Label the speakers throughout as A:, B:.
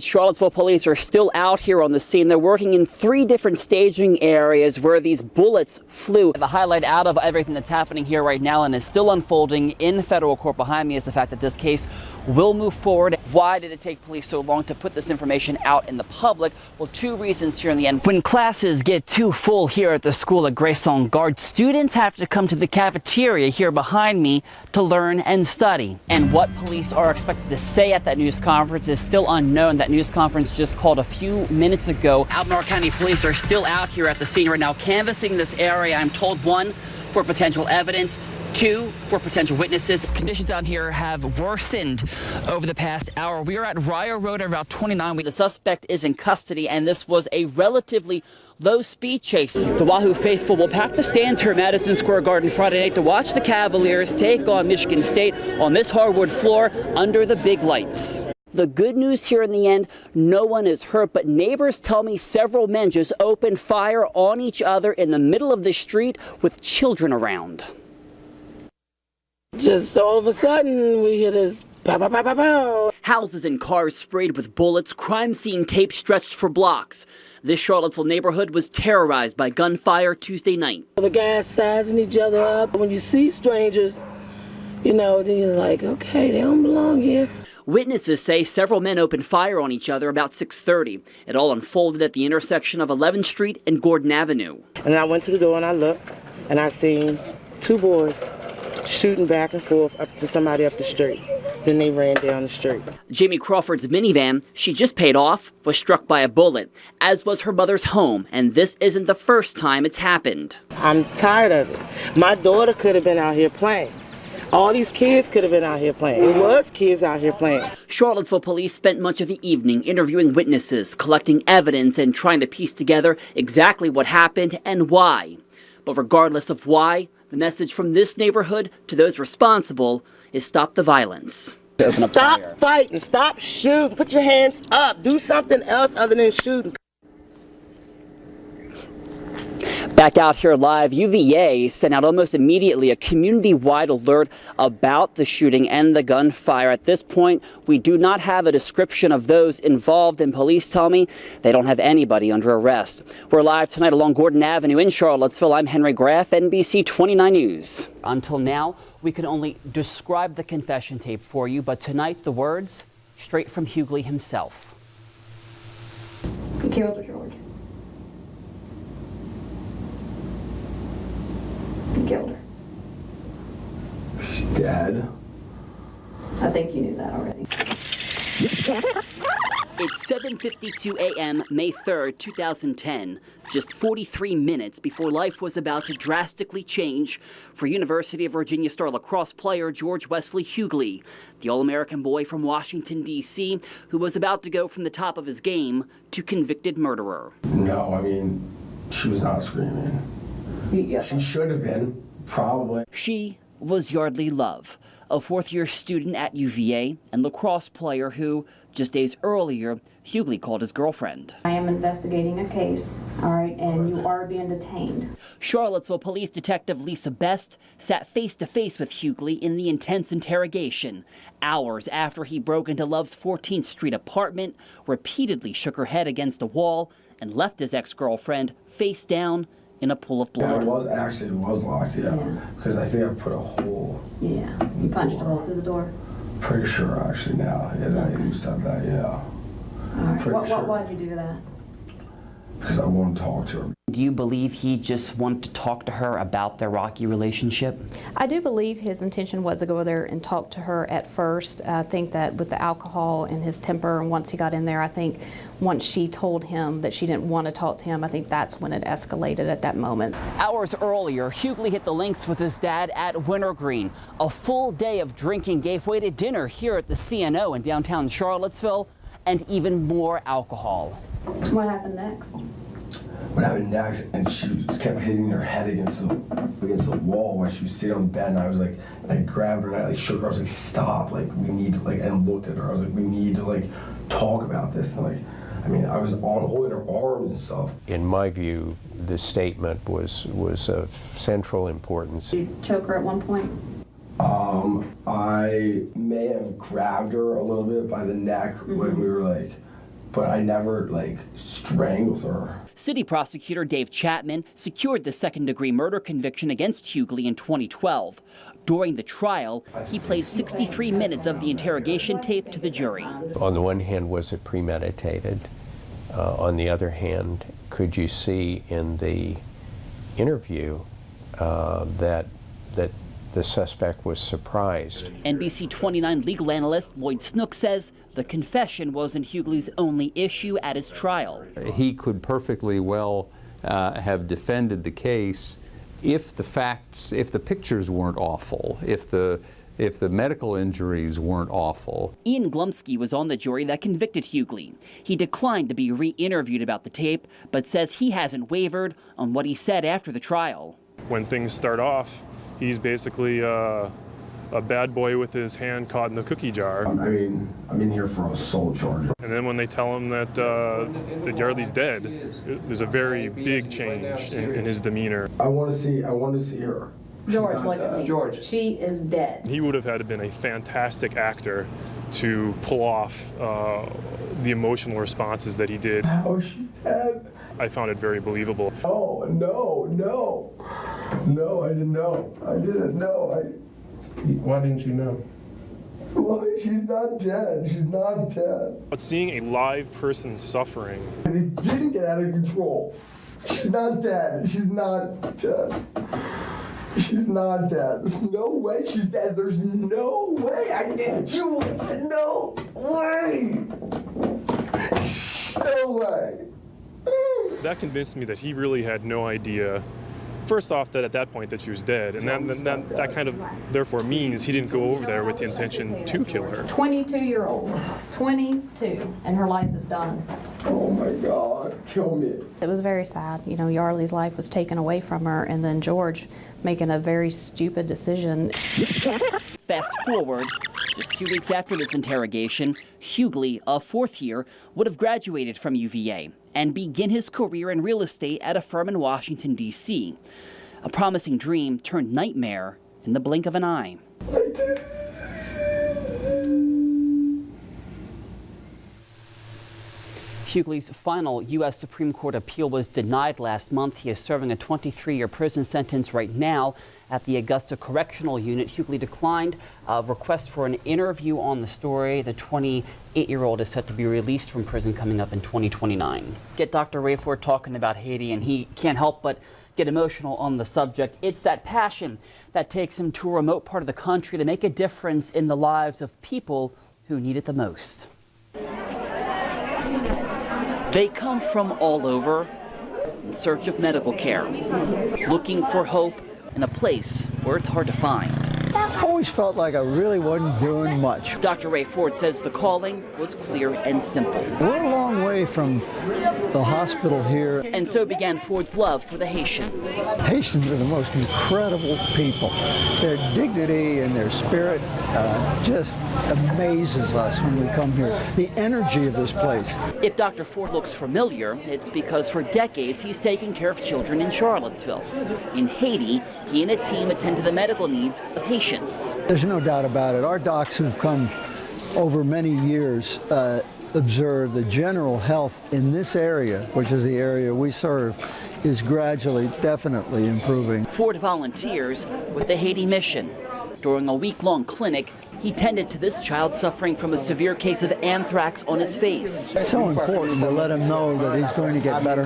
A: Charlottesville police are still out here on the scene. They're working in 3 different staging areas where these bullets flew. The highlight out of everything that's happening here right now and is still unfolding in federal court behind me is the fact that this case will move forward. Why did it take police so long to put this information out in the public? Well, 2 reasons here in the end. When classes get too full here at the school at Grace-on-Guard, students have to come to the cafeteria here behind me to learn and study. And what police are expected to say at that news conference is still unknown. That news conference just called a few minutes ago. Albemarle County Police are still out here at the scene right now, canvassing this area. I'm told 1, for potential evidence, 2, for potential witnesses. Conditions out here have worsened over the past hour. We are at Ryer Road at Route 29. The suspect is in custody, and this was a relatively low-speed chase. The Wahoo faithful will pack the stands here at Madison Square Garden Friday night to watch the Cavaliers take on Michigan State on this hardwood floor under the big lights. The good news here in the end, no one is hurt, but neighbors tell me several men just opened fire on each other in the middle of the street with children around.
B: Just all of a sudden, we hear this pow, pow, pow, pow, pow.
A: Houses and cars sprayed with bullets, crime scene tape stretched for blocks. This Charlottesville neighborhood was terrorized by gunfire Tuesday night.
B: The guys sizing each other up. When you see strangers, you know, then you're like, okay, they don't belong here.
A: Witnesses say several men opened fire on each other about 6:30. It all unfolded at the intersection of 11th Street and Gordon Avenue.
B: And I went to the door and I looked, and I seen 2 boys shooting back and forth up to somebody up the street. Then they ran down the street.
A: Jamie Crawford's minivan she just paid off was struck by a bullet, as was her mother's home, and this isn't the first time it's happened.
B: I'm tired of it. My daughter could have been out here playing. All these kids could have been out here playing. It was kids out here playing.
A: Charlottesville police spent much of the evening interviewing witnesses, collecting evidence, and trying to piece together exactly what happened and why. But regardless of why, the message from this neighborhood to those responsible is stop the violence.
B: Stop fighting, stop shooting, put your hands up, do something else other than shooting.
A: Back out here live, UVA sent out almost immediately a community-wide alert about the shooting and the gunfire. At this point, we do not have a description of those involved, and police tell me they don't have anybody under arrest. We're live tonight along Gordon Avenue in Charlottesville. I'm Henry Graff, NBC 29 News. Until now, we can only describe the confession tape for you, but tonight the words straight from Hughley himself.
C: You killed her, George. You killed her.
D: She's dead?
C: I think you knew that already.
A: It's 7:52 a.m., May 3rd, 2010, just 43 minutes before life was about to drastically change for University of Virginia star lacrosse player George Wesley Hughley, the All-American boy from Washington, D.C., who was about to go from the top of his game to convicted murderer.
D: No, I mean, she was not screaming. She should have been, probably.
A: She was Yardley Love, a 4th-year student at UVA and lacrosse player who, just days earlier, Hughley called his girlfriend.
C: I am investigating a case, all right, and you are being detained.
A: Charlottesville Police Detective Lisa Best sat face-to-face with Hughley in the intense interrogation, hours after he broke into Love's 14th Street apartment, repeatedly shook her head against a wall, and left his ex-girlfriend face down in a pool of blood.
D: Yeah, it was locked, yeah. Because I think I put a hole.
C: Yeah, you punched a hole through the door?
D: Pretty sure, actually, now. Yeah, that you said that, yeah.
C: All right. Why'd you do that?
D: Because I want to talk to her.
A: Do you believe he just wanted to talk to her about their rocky relationship?
E: I do believe his intention was to go there and talk to her at first. I think that with the alcohol and his temper, and once he got in there, I think once she told him that she didn't want to talk to him, I think that's when it escalated at that moment.
A: Hours earlier, Hughley hit the links with his dad at Wintergreen. A full day of drinking gave way to dinner here at the CNO in downtown Charlottesville, and even more alcohol.
C: What happened next?
D: What happened next, and she just kept hitting her head against the wall while she was sitting on the bed, and I was like, I grabbed her and I like shook her. I was like, stop, like we need to like, and looked at her. I was like, we need to like talk about this. And like, I mean, I was on holding her arms and stuff.
F: In my view, the statement was of central importance.
C: Did you choke her at one point?
D: I may have grabbed her a little bit by the neck when we were like but I never like strangled her.
A: City prosecutor Dave Chapman secured the second-degree murder conviction against Hughley in 2012. During the trial, he played 63 minutes of the interrogation tape to the jury.
F: On the one hand, was it premeditated? On the other hand, could you see in the interview that the suspect was surprised?
A: NBC 29 legal analyst Lloyd Snook says the confession wasn't Hughley's only issue at his trial.
G: He could perfectly well have defended the case if the pictures weren't awful, if the medical injuries weren't awful.
A: Ian Glumsky was on the jury that convicted Hughley. He declined to be re-interviewed about the tape, but says he hasn't wavered on what he said after the trial.
H: When things start off, he's basically a bad boy with his hand caught in the cookie jar.
D: I mean, I'm in here for assault charge.
H: And then when they tell him that Yardley's dead, there's a very big change in his demeanor.
D: I want to see her.
C: George, look at me.
I: George.
C: She is dead.
H: He would have had to been a fantastic actor to pull off the emotional responses that he did.
D: How is she dead?
H: I found it very believable.
D: Oh, no, I didn't know.
I: Why didn't you know?
D: Well, she's not dead.
H: But seeing a live person suffering.
D: And it didn't get out of control. She's not dead. There's no way she's dead. There's no way. I didn't do it. No way. No way.
H: That convinced me that he really had no idea, first off, that at that point that she was dead, and then that kind of therefore means he didn't go over there with the intention to kill her.
C: 22-year-old, 22, and her life is done.
D: Oh my God, kill me.
E: It was very sad. You know, Yarley's life was taken away from her, and then George making a very stupid decision.
A: Fast forward, just 2 weeks after this interrogation, Hughley, a fourth year, would have graduated from UVA and begin his career in real estate at a firm in Washington, D.C. A promising dream turned nightmare in the blink of an eye. Hughley's final U.S. Supreme Court appeal was denied last month. He is serving a 23-year prison sentence right now at the Augusta Correctional Unit. Hughley declined a request for an interview on the story. The 28-year-old is set to be released from prison coming up in 2029. Get Dr. Rayford talking about Haiti, and he can't help but get emotional on the subject. It's that passion that takes him to a remote part of the country to make a difference in the lives of people who need it the most. They come from all over in search of medical care, looking for hope in a place where it's hard to find.
J: I always felt like I really wasn't doing much.
A: Dr. Ray Ford says the calling was clear and simple.
J: We're a long way from the hospital here.
A: And so began Ford's love for the Haitians.
J: Haitians are the most incredible people. Their dignity and their spirit just amazes us when we come here. The energy of this place.
A: If Dr. Ford looks familiar, it's because for decades he's taken care of children in Charlottesville. In Haiti, he and a team attend to the medical needs of Haitians.
J: There's no doubt about it. Our docs who've come over many years observe the general health in this area, which is the area we serve, is gradually, definitely improving.
A: Ford volunteers with the Haiti mission. During a week-long clinic, he tended to this child suffering from a severe case of anthrax on his face.
J: It's so important to let him know that he's going to get better.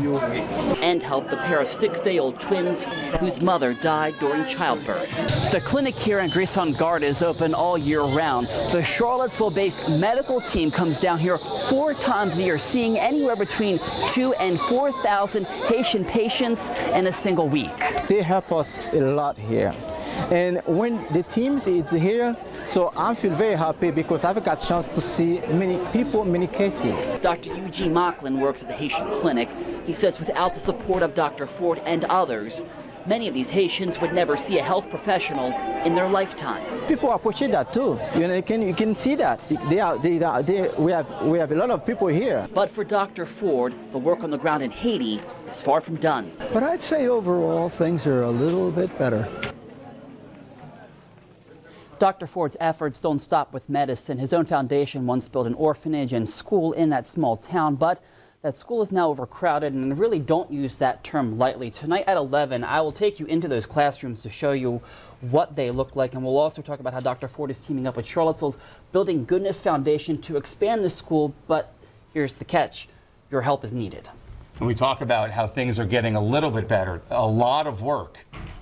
A: And help the pair of 6-day-old twins whose mother died during childbirth. The clinic here in Gris-en-Garde is open all year round. The Charlottesville-based medical team comes down here 4 times a year, seeing anywhere between 2,000 and 4,000 Haitian patients in a single week.
K: They help us a lot here. And when the team is here, so I feel very happy because I've got a chance to see many people, many cases.
A: Dr. Eugene Mocklin works at the Haitian clinic. He says without the support of Dr. Ford and others, many of these Haitians would never see a health professional in their lifetime.
K: People appreciate that too. You know, you can see that. We have a lot of people here.
A: But for Dr. Ford, the work on the ground in Haiti is far from done.
J: But I'd say overall things are a little bit better.
A: Dr. Ford's efforts don't stop with medicine. His own foundation once built an orphanage and school in that small town, but that school is now overcrowded, and really don't use that term lightly. Tonight at 11, I will take you into those classrooms to show you what they look like, and we'll also talk about how Dr. Ford is teaming up with Charlottesville's Building Goodness Foundation to expand the school, but here's the catch. Your help is needed.
I: And we talk about how things are getting a little bit better, a lot of work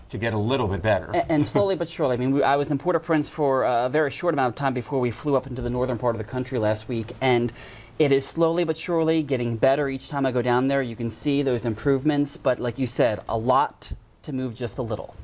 I: to get a little bit better.
A: And slowly but surely. I mean, I was in Port-au-Prince for a very short amount of time before we flew up into the northern part of the country last week, and it is slowly but surely getting better each time I go down there. You can see those improvements, but like you said, a lot to move just a little.